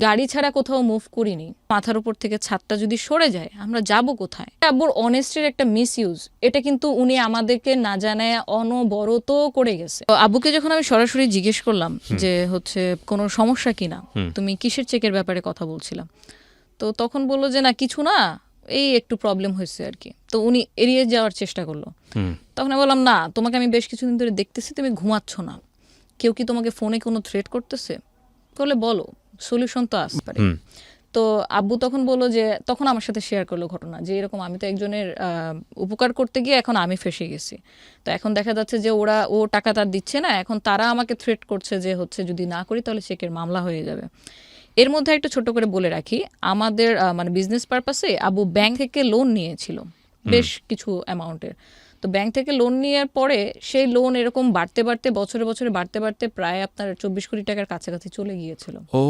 গাড়ি ছাড়া কোথাও মুভ করিনি। মাথার উপর থেকে ছাদটা যদি সরে যায় আমরা যাব কোথায়? আব্বুর অনেস্টির একটা মিসইউজ, এটা কিন্তু উনি আমাদেরকে না জানায় অনবরত করে গেছে। তো আব্বুকে যখন আমি সরাসরি জিজ্ঞেস করলাম যে হচ্ছে কোনো সমস্যা কিনা, তুমি কিসের চেকের ব্যাপারে কথা বলছিলাম, তো তখন বললো যে না কিছু না, এই একটু প্রবলেম হয়েছে আর কি। তো উনি এড়িয়ে যাওয়ার চেষ্টা করলো। তখন আমি বললাম না, তোমাকে আমি বেশ কিছুদিন ধরে দেখতেছি তুমি ঘুমাচ্ছ না, কেউ কি তোমাকে ফোনে কোনো থ্রেট করতেছে? বলে বলো, সলিউশন তো আসতে পারে। তো আব্বু তখন বললো যে, তখন আমার সাথে শেয়ার করলো ঘটনা যে এরকম আমি তো একজনের উপকার করতে গিয়ে এখন আমি ফেসে গেছি। তো এখন দেখা যাচ্ছে যে ও টাকা তার দিচ্ছে না, এখন তারা আমাকে থ্রেট করছে যে হচ্ছে যদি না করি তাহলে চেকের মামলা হয়ে যাবে। এর মধ্যে একটা ছোট করে বলে রাখি, আমাদের মানে বিজনেস পারপাসে আব্বু ব্যাংক থেকে লোন নিয়েছিল বেশ কিছু অ্যামাউন্টের। তো ব্যাংক থেকে লোন নেওয়ার পরে সেই লোন এরকম বাড়তে বাড়তে বছরে বছরে বাড়তে বাড়তে প্রায় আপনার 24 কোটি টাকার কাছাকাছি চলে গিয়েছিল। ও,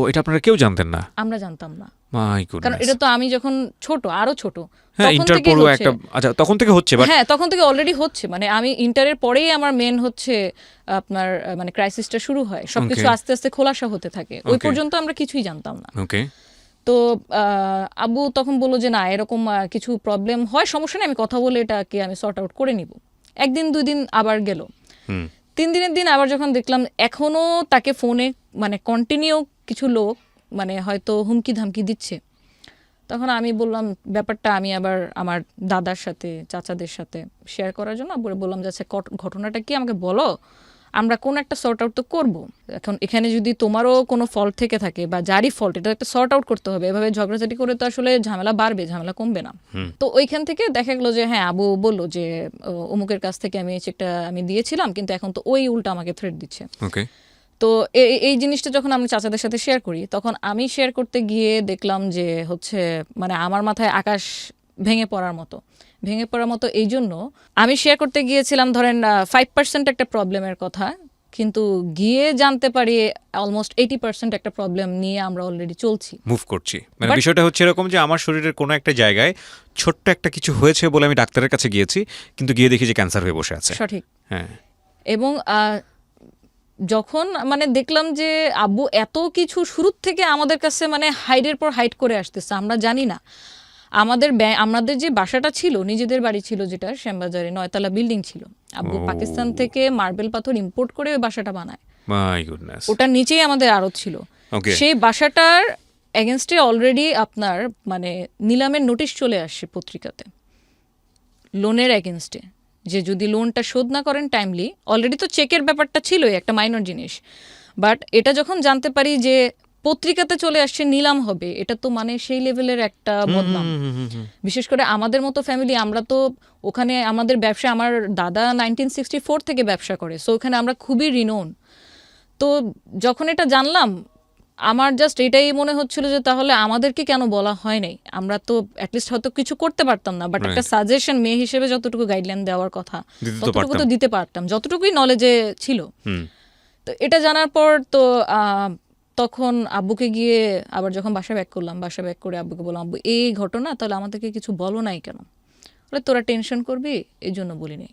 এটা আপনারা কেউ জানতেন না? আমরা জানতাম না, মাই কারণ গুডনেস। এটা তো আমি যখন আরো ছোট হ্যাঁ, তখন থেকে ইন্টারপোল একটা, আচ্ছা তখন থেকে হচ্ছে। হ্যাঁ তখন থেকে অলরেডি হচ্ছে, মানে আমি ইন্টারের পরেই আমার মেন হচ্ছে আপনার মানে ক্রাইসিসটা শুরু হয়, সবকিছু আস্তে আস্তে খোলাসা হতে থাকে। ওই পর্যন্ত আমরা কিছুই জানতাম না। ওকে। তো আব্বু তখন বললো যে না এরকম কিছু প্রবলেম হয়, সমস্যা নেই, আমি কথা বলে এটাকে আমি সর্ট আউট করে নিব। একদিন 2 দিন আবার গেল, 3 দিনের দিন আবার যখন দেখলাম এখনো তাকে ফোনে মানে কন্টিনিউ কিছু লোক মানে হয়তো হুমকি ধামকি দিচ্ছে, তখন আমি বললাম ব্যাপারটা আমি আবার আমার দাদার সাথে চাচাদের সাথে শেয়ার করার জন্য আব্বুরে বললাম যে আচ্ছা ঘটনাটা কি আমাকে বলো, আমরা কোন একটা সর্ট আউট তো করবো। এখন এখানে যদি তোমারও কোনো ফল্ট থেকে থাকে বা যারই ফল্ট, এটা একটা সর্ট আউট করতে হবে। এভাবে ঝগড়াঝাটি করে তো আসলে ঝামেলা বাড়বে, ঝামেলা কমবে না। তো ওইখান থেকে দেখা গেলো যে হ্যাঁ আবু বললো যে অমুকের কাছ থেকে আমি চেকটা আমি দিয়েছিলাম, কিন্তু এখন তো ওই উল্টা আমাকে থ্রেট দিচ্ছে। তো এই জিনিসটা যখন আমি চাচাদের সাথে শেয়ার করি, তখন আমি শেয়ার করতে গিয়ে দেখলাম যে হচ্ছে মানে আমার মাথায় আকাশ ভেঙে পড়ার মতো এই জন্য আমি শেয়ার করতে গিয়েছিলাম ধরেন 5% একটা প্রবলেমের কথা, কিন্তু গিয়ে জানতে পারি অলমোস্ট 80% একটা প্রবলেম নিয়ে আমরা অলরেডি চলছি, মুভ করছি। মানে বিষয়টা হচ্ছে এরকম যে আমার শরীরের কোনো একটা জায়গায় ছোট্ট একটা কিছু হয়েছে বলে আমি ডাক্তারের কাছে গিয়েছি, কিন্তু গিয়ে দেখি যে ক্যান্সার হয়ে বসে আছে। সঠিক। হ্যাঁ, এবং যখন মানে দেখলাম যে আব্বু এত কিছু শুরুর থেকে আমাদের কাছে মানে হাইডের পর হাইড করে আসতেছে, আমরা জানি না। আমাদের যে বাসাটা ছিল, নিজেদের বাড়ি ছিল যেটা শ্যামবাজারে 9 তলা বিল্ডিং ছিল, আব্বু পাকিস্তান থেকে মার্বেল পাথর ইম্পোর্ট করে ওই বাসাটা বানায়। My goodness. ওটার নিচেই আমাদের আড়ত ছিল। সেই বাসাটার এগেনস্টে অলরেডি আপনার মানে নিলামের নোটিশ চলে আসছে পত্রিকাতে লোনের এগেনস্টে, যে যদি লোনটা শোধ না করেন টাইমলি, অলরেডি তো চেকের ব্যাপারটা ছিলই একটা মাইনর জিনিস, বাট এটা যখন জানতে পারি যে পত্রিকাতে চলে আসছে নিলাম হবে, এটা তো মানে সেই লেভেলের একটা বদনাম। বিশেষ করে আমাদের মতো ফ্যামিলি, আমরা তো ওখানে আমাদের ব্যবসা, আমার দাদা 1964 থেকে ব্যবসা করে, সো ওখানে আমরা খুবই রিনোন। তো যখন এটা জানলাম আমার জাস্ট এটাই মনে হচ্ছিল যে তাহলে আমাদেরকে কেন বলা হয় নাই, আমরা তো অ্যাটলিস্ট হয়তো কিছু করতে পারতাম না, বাট একটা সাজেশন মেয়ে হিসেবে যতটুকু গাইডলাইন দেওয়ার কথা ততটুকু তো দিতে পারতাম, যতটুকুই নলেজে ছিল। তো এটা জানার পর তো তখন আব্বুকে গিয়ে আবার যখন বাসা ব্যাক করে আব্বুকে বললাম আব্বু এই ঘটনা, তাহলে আমাদেরকে কিছু বলো নাই কেন? বলে তোরা টেনশন করবি এই জন্য বলি নাই।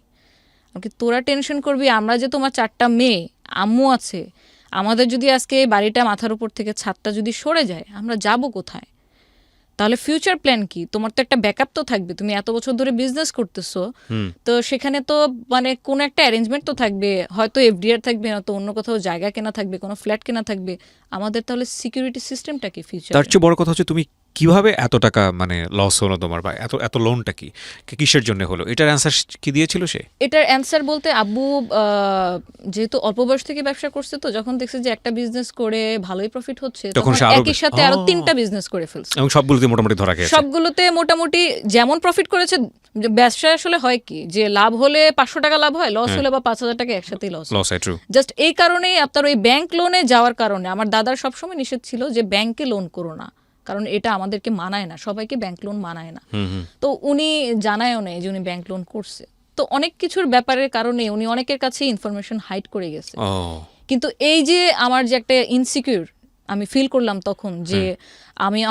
আমাকে তোরা টেনশন করবি, আমরা যে তোমার 4টা মেয়ে, আম্মু আছে, আমাদের যদি আজকে বাড়িটা মাথার উপর থেকে ছাদটা যদি সরে যায় আমরা যাব কোথায়? তাহলে ফিউচার প্ল্যান কি? তোমার তো একটা ব্যাকআপ তো থাকবে, তুমি এত বছর ধরে বিজনেস করতেছো, তো সেখানে তো মানে কোনো একটা অ্যারেঞ্জমেন্ট তো থাকবে, হয়তো এফডিআর থাকবে, হয়তো অন্য কোথাও জায়গা কেনা থাকবে, কোনো ফ্ল্যাট কেনা থাকবে, আমাদের তাহলে সিকিউরিটি সিস্টেমটা কি ফিউচার? তার চেয়ে বড় কথা হচ্ছে তুমি কিভাবে এত টাকা মানে লস হলো তোমার, বা এত লোনটা কিসের জন্য হলো, এটার অ্যান্সার কি দিয়েছিল সে? এটার অ্যান্সার বলতে আব্বু যেহেতু অল্প বয়স থেকে ব্যবসা করছে, তো যখন দেখছে যে একটা বিজনেস করে ভালোই প্রফিট হচ্ছে, তখন একই সাথে আরো 3টা বিজনেস করে ফেলছে, এবং সবগুলোতে মোটামুটি ধরা খেয়েছে। সবগুলোতে মোটামুটি যেমন প্রফিট করেছে। ব্যবসা আসলে হয় কি যে লাভ হলে 500 টাকা লাভ হয়, লস হলে বা 5000 টাকা একসাথেই লস হয়। ট্রু। জাস্ট এই কারণেই আপনার ওই ব্যাংক লোনে যাওয়ার কারণে আমার দাদার সবসময় নিষেধ ছিল যে ব্যাংকে লোন করো না, কারণ এটা আমাদেরকে মানায় না, সবাইকে ব্যাংক লোন মানায় না। তো উনি জানায়ও নেই যে উনি ব্যাংক লোন করছে। তো অনেক কিছুর ব্যাপারের কারণে উনি অনেকের কাছে ইনফরমেশন হাইড করে গেছে। কিন্তু এই যে আমার যে একটা ইনসিকিউর আমি ফিল করলাম তখন, যে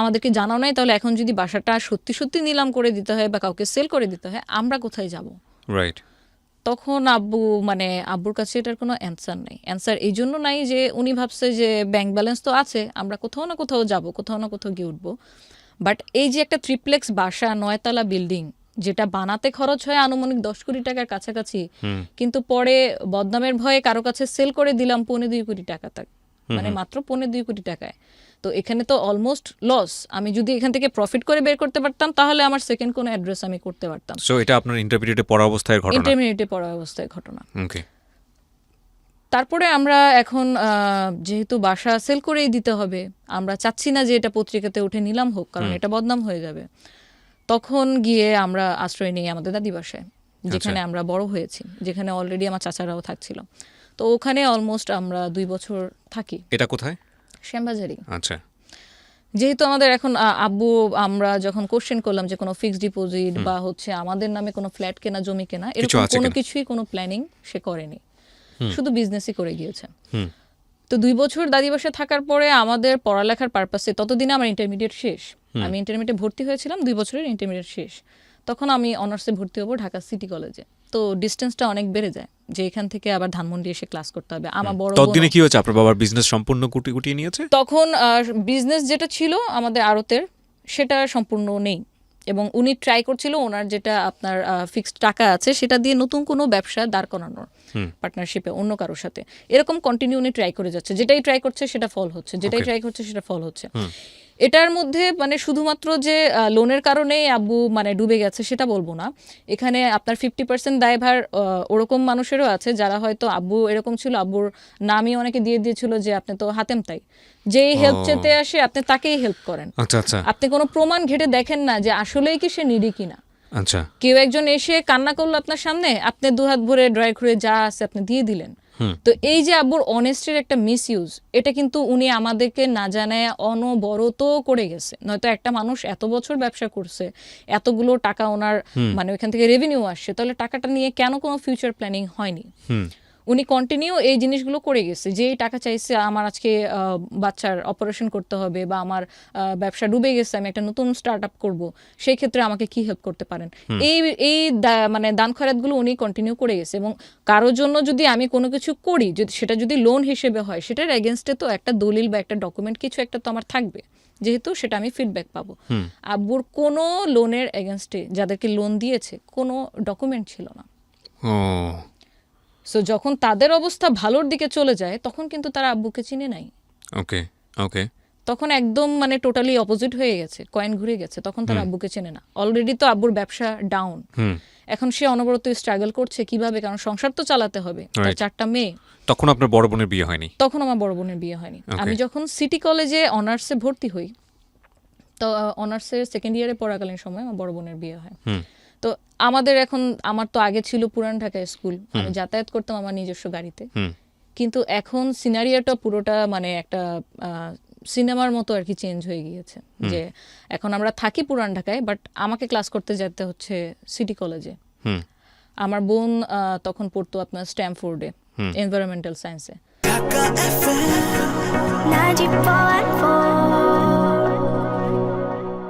আমাদেরকে জানাও নাই, তাহলে এখন যদি বাসাটা সত্যি সত্যি নিলাম করে দিতে হয় বা কাউকে সেল করে দিতে হয়, আমরা কোথায় যাব? রাইট। তখন আব্বুর কাছে এটার কোনো অ্যান্সার নাই। অ্যান্সার এই জন্য নাই যে উনি ভাবছে যে ব্যাংক ব্যালেন্স তো আছে, আমরা কোথাও না কোথাও যাব, কোথাও না কোথাও গিয়ে উঠবো। বাট এই যে একটা ট্রিপ্লেক্স বাসা, 9 তলা বিল্ডিং, যেটা বানাতে খরচ হয় আনুমানিক 10 কোটি টাকার কাছাকাছি, কিন্তু পরে বদনামের ভয়ে কারো কাছে সেল করে দিলাম 2.25 কোটি টাকা, মানে মাত্র 2.25 কোটি টাকায়। তো এখানে তো অলমোস্ট লস। আমি যদি এখান থেকে প্রফিট করে বের করতে পারতাম তাহলে আমার সেকেন্ড কোনো অ্যাড্রেস আমি করতে পারতাম। সো এটা আপনার ইন্টারমিডিয়েটে পড়া অবস্থায় ঘটনা? ইন্টারমিডিয়েটে পড়া অবস্থায় ঘটনা। ওকে। তারপরে আমরা এখন যেহেতু বাসা সেল করেই দিতে হবে, আমরা চাচ্ছি না যে এটা পত্রিকাতে উঠে নিলাম হোক, কারণ এটা বদনাম হয়ে যাবে। তখন গিয়ে আমরা আশ্রয় নিই আমাদের দাদি বাসায়, যেখানে আমরা বড় হয়েছি, যেখানে অলরেডি আমার চাচারাও থাকছিল। তো ওখানে অলমোস্ট আমরা 2 বছর থাকি। এটা কোথায়? শ্যামবাজারি। আচ্ছা। যেহেতু আমাদের এখন আব্বু, আমরা যখন কোশ্চেন করলাম যে কোনো ফিক্সড ডিপোজিট বা হচ্ছে আমাদের নামে কোনো ফ্ল্যাট কেনা, জমি কেনা, এরকম কোনো কিছুই, কোনো প্ল্যানিং সে করেনি, শুধু বিজনেসই করে গিয়েছে। তো 2 বছর দাদি বাসায় থাকার পরে আমাদের পড়ালেখার পারপাসে, ততদিনে আমার ইন্টারমিডিয়েট শেষ, আমি ইন্টারমিডিয়েটে ভর্তি হয়েছিলাম, 2 বছরের ইন্টারমিডিয়েট শেষ। তখন আমি অনার্সে ভর্তি হবো ঢাকা সিটি কলেজে। তো ডিস্টেন্সটা অনেক বেড়ে যায়, যে এখান থেকে আবার ধানমন্ডি এসে ক্লাস করতে হবে। আমার বড় ততদিনে কি হয়েছে, আপনার বাবার বিজনেস সম্পূর্ণ গুটিয়ে নিয়েছে? তখন বিজনেস যেটা ছিল আমাদের আড়তের, সেটা সম্পূর্ণ নেই, এবং উনি ট্রাই করছিল ওনার যেটা আপনার ফিক্সড টাকা আছে সেটা দিয়ে নতুন কোনো ব্যবসা দাঁড় করানোর, পার্টনারশিপে অন্য কারোর সাথে। এরকম কন্টিনিউ উনি ট্রাই করে যাচ্ছে, যেটাই ট্রাই করছে সেটা ফল হচ্ছে, যেটাই ট্রাই করছে সেটা ফল হচ্ছে। এটার মধ্যে মানে শুধুমাত্র যে লোনের কারণে আব্বু মানে ডুবে গেছে সেটা বলবো না, এখানে আপনার 50% দায়ভার ওরকম মানুষেরও আছে যারা হয়তো, আব্বু এরকম ছিল, আব্বুর নামই অনেকে দিয়ে দিয়েছিল যে আপনি তো হাতেম তাই, যেই হেল্প চেতে আসে আপনি তাকেই হেল্প করেন। আচ্ছা আচ্ছা। আপনি কোনো প্রমাণ ঘেটে দেখেন না যে আসলেই কি সে নিডি কিনা। আচ্ছা। কেউ একজন এসে কান্না করলো আপনার সামনে, আপনি 2 হাত ভরে ড্রাই করে যা আছে আপনি দিয়ে দিলেন। তো এই যে আব্বুর অনেস্টির একটা মিসইউজ, এটা কিন্তু উনি আমাদেরকে না জানায় অনবরত করে গেছে। নয়তো একটা মানুষ এত বছর ব্যবসা করছে, এতগুলো টাকা ওনার মানে ওইখান থেকে রেভিনিউ আসছে, তাহলে টাকাটা নিয়ে কেন কোনো ফিউচার প্ল্যানিং হয়নি? উনি কন্টিনিউ এই জিনিসগুলো করে গেছে, যে এই টাকা চাইছে, আমার আজকে বাচ্চার অপারেশন করতে হবে, বা আমার ব্যবসা ডুবে গেছে, আমি একটা নতুন স্টার্ট আপ করবো, সেই ক্ষেত্রে আমাকে কি হেল্প করতে পারেন? এই মানে দান খয়রাতগুলো উনি কন্টিনিউ করে গেছে। এবং কারোর জন্য যদি আমি কোনো কিছু করি, যদি সেটা যদি লোন হিসেবে হয়, সেটার এগেনস্টে তো একটা দলিল বা একটা ডকুমেন্ট কিছু একটা তো আমার থাকবে, যেহেতু সেটা আমি ফিডব্যাক পাবো। আব্বুর কোনো লোনের এগেনস্টে যাদেরকে লোন দিয়েছে কোনো ডকুমেন্ট ছিল না। সো যখন তাদের অবস্থা ভালোর দিকে চলে যায়, তখন কিন্তু তারা আব্বুকে চিনে নাই। ওকে ওকে। তখন একদম মানে টোটালি অপোজিট হয়ে গেছে, কয়েন ঘুরে গেছে, তখন তারা আব্বুকে চেনে না। অলরেডি তো আব্বুর ব্যবসা ডাউন, এখন সে অনবরত স্ট্রাগল করছে কিভাবে, কারণ সংসার তো চালাতে হবে, তার 4টা মেয়ে। তখন আপনার বড় বোনের বিয়ে হয়নি? তখন আমার বড় বোনের বিয়ে হয়নি। আমি যখন সিটি কলেজে অনার্সে ভর্তি হই, তো অনার্সের সেকেন্ড ইয়ারে পড়াকালীন সময় আমার বড় বোনের বিয়ে হয়। তো আমার তো আগে ছিল পুরান ঢাকায় স্কুল, আমি যাতায়াত করতাম আমার নিজস্ব গাড়িতে। কিন্তু এখন সিনারিওটা পুরোটা মানে একটা সিনেমার মতো আর কি চেঞ্জ হয়ে গিয়েছে, যে এখন আমরা থাকি পুরান ঢাকায়, বাট আমাকে ক্লাস করতে যেতে হচ্ছে সিটি কলেজে। আমার বোন তখন পড়তো আপনার স্ট্যামফোর্ডে, এনভায়রনমেন্টাল সায়েন্সে।